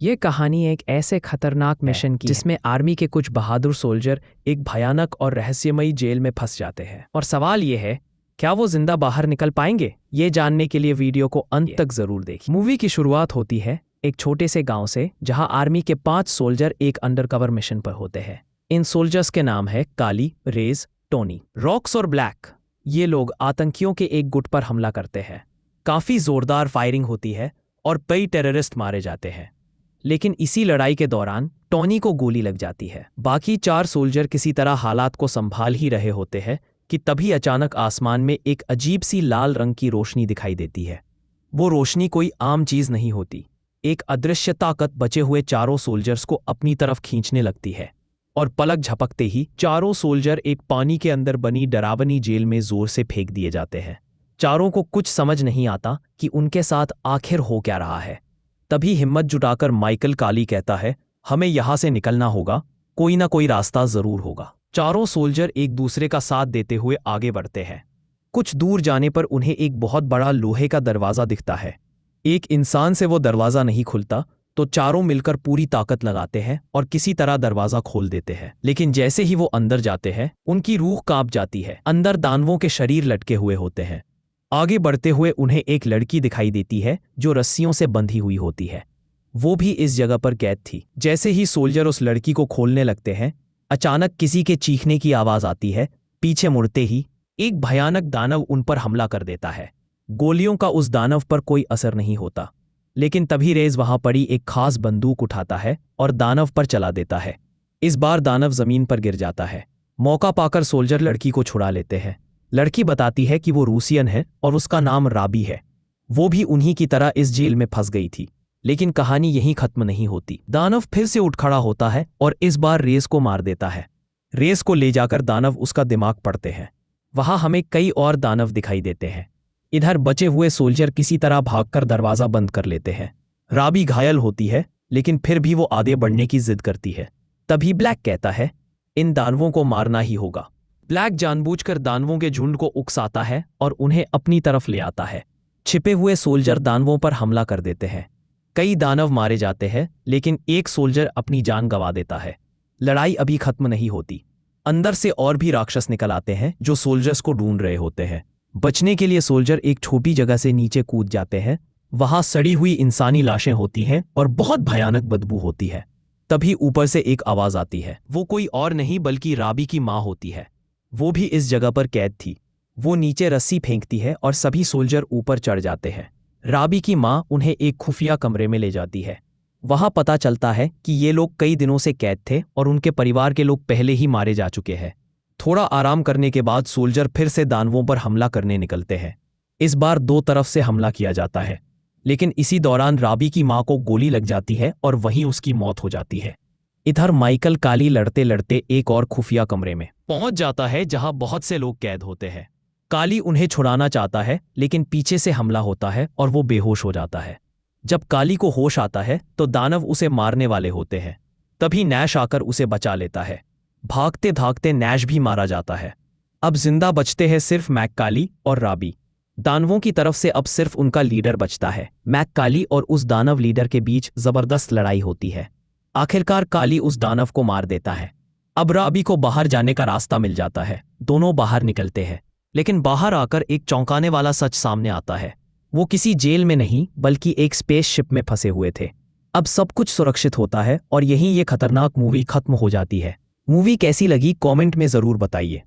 ये कहानी एक ऐसे खतरनाक मिशन की जिसमें आर्मी के कुछ बहादुर सोल्जर एक भयानक और रहस्यमयी जेल में फंस जाते हैं। और सवाल ये है, क्या वो जिंदा बाहर निकल पाएंगे? ये जानने के लिए वीडियो को अंत तक जरूर देखिए। मूवी की शुरुआत होती है एक छोटे से गांव से, जहां आर्मी के 5 सोल्जर एक अंडरकवर मिशन पर होते हैं। इन सोल्जर्स के नाम है काली, रेज, टोनी, रॉक्स और ब्लैक। ये लोग आतंकियों के एक गुट पर हमला करते हैं। काफी जोरदार फायरिंग होती है और कई टेररिस्ट मारे जाते हैं। लेकिन इसी लड़ाई के दौरान टॉनी को गोली लग जाती है। बाकी 4 सोल्जर किसी तरह हालात को संभाल ही रहे होते हैं कि तभी अचानक आसमान में एक अजीब सी लाल रंग की रोशनी दिखाई देती है। वो रोशनी कोई आम चीज नहीं होती। एक अदृश्य ताकत बचे हुए चारों सोल्जर्स को अपनी तरफ खींचने लगती है और पलक झपकते ही चारों सोल्जर एक पानी के अंदर बनी डरावनी जेल में जोर से फेंक दिए जाते हैं। चारों को कुछ समझ नहीं आता कि उनके साथ आखिर हो क्या रहा है। तभी हिम्मत जुटाकर माइकल काली कहता है, हमें यहां से निकलना होगा, कोई ना कोई रास्ता जरूर होगा। चारों सोल्जर एक दूसरे का साथ देते हुए आगे बढ़ते हैं। कुछ दूर जाने पर उन्हें एक बहुत बड़ा लोहे का दरवाजा दिखता है। एक इंसान से वो दरवाजा नहीं खुलता, तो चारों मिलकर पूरी ताकत लगाते हैं और किसी तरह दरवाजा खोल देते हैं। लेकिन जैसे ही वो अंदर जाते हैं, उनकी रूह कांप जाती है। अंदर दानवों के शरीर लटके हुए होते हैं। आगे बढ़ते हुए उन्हें एक लड़की दिखाई देती है जो रस्सियों से बंधी हुई होती है। वो भी इस जगह पर कैद थी। जैसे ही सोल्जर उस लड़की को खोलने लगते हैं, अचानक किसी के चीखने की आवाज आती है। पीछे मुड़ते ही एक भयानक दानव उन पर हमला कर देता है। गोलियों का उस दानव पर कोई असर नहीं होता, लेकिन तभी रेज वहां पड़ी एक खास बंदूक उठाता है और दानव पर चला देता है। इस बार दानव जमीन पर गिर जाता है। मौका पाकर सोल्जर लड़की को छुड़ा लेते हैं। लड़की बताती है कि वो रूसियन है और उसका नाम राबी है। वो भी उन्हीं की तरह इस जेल में फंस गई थी। लेकिन कहानी यहीं खत्म नहीं होती। दानव फिर से उठ खड़ा होता है और इस बार रेस को मार देता है। रेस को ले जाकर दानव उसका दिमाग पड़ते हैं। वहां हमें कई और दानव दिखाई देते हैं। इधर बचे हुए सोल्जर किसी तरह भागकर दरवाजा बंद कर लेते हैं। राबी घायल होती है, लेकिन फिर भी वो आगे बढ़ने की जिद करती है। तभी ब्लैक कहता है, इन दानवों को मारना ही होगा। ब्लैक जानबूझकर दानवों के झुंड को उकसाता है और उन्हें अपनी तरफ ले आता है। छिपे हुए सोल्जर दानवों पर हमला कर देते हैं। कई दानव मारे जाते हैं, लेकिन एक सोल्जर अपनी जान गंवा देता है। लड़ाई अभी खत्म नहीं होती। अंदर से और भी राक्षस निकल आते हैं जो सोल्जर्स को ढूंढ रहे होते हैं। बचने के लिए सोल्जर एक छोटी जगह से नीचे कूद जाते हैं। वहां सड़ी हुई इंसानी लाशें होती हैं और बहुत भयानक बदबू होती है। तभी ऊपर से एक आवाज आती है। वो कोई और नहीं बल्कि राबी की माँ होती है। वो भी इस जगह पर कैद थी। वो नीचे रस्सी फेंकती है और सभी सोल्जर ऊपर चढ़ जाते हैं। राबी की माँ उन्हें एक खुफिया कमरे में ले जाती है। वहां पता चलता है कि ये लोग कई दिनों से कैद थे और उनके परिवार के लोग पहले ही मारे जा चुके हैं। थोड़ा आराम करने के बाद सोल्जर फिर से दानवों पर हमला करने निकलते हैं। इस बार 2 तरफ से हमला किया जाता है, लेकिन इसी दौरान राबी की माँ को गोली लग जाती है और वहीं उसकी मौत हो जाती है। इधर माइकल काली लड़ते लड़ते एक और खुफिया कमरे में पहुंच जाता है जहां बहुत से लोग कैद होते हैं। काली उन्हें छुड़ाना चाहता है, लेकिन पीछे से हमला होता है और वो बेहोश हो जाता है। जब काली को होश आता है तो दानव उसे मारने वाले होते हैं। तभी नैश आकर उसे बचा लेता है। भागते भागते नैश भी मारा जाता है। अब जिंदा बचते हैं सिर्फ मैककाली और राबी। दानवों की तरफ से अब सिर्फ उनका लीडर बचता है। मैककाली और उस दानव लीडर के बीच जबरदस्त लड़ाई होती है। आखिरकार काली उस दानव को मार देता है। अब राबी को बाहर जाने का रास्ता मिल जाता है। दोनों बाहर निकलते हैं, लेकिन बाहर आकर एक चौंकाने वाला सच सामने आता है। वो किसी जेल में नहीं बल्कि एक स्पेसशिप में फंसे हुए थे। अब सब कुछ सुरक्षित होता है और यहीं ये खतरनाक मूवी खत्म हो जाती है। मूवी कैसी लगी कमेंट में जरूर बताइए।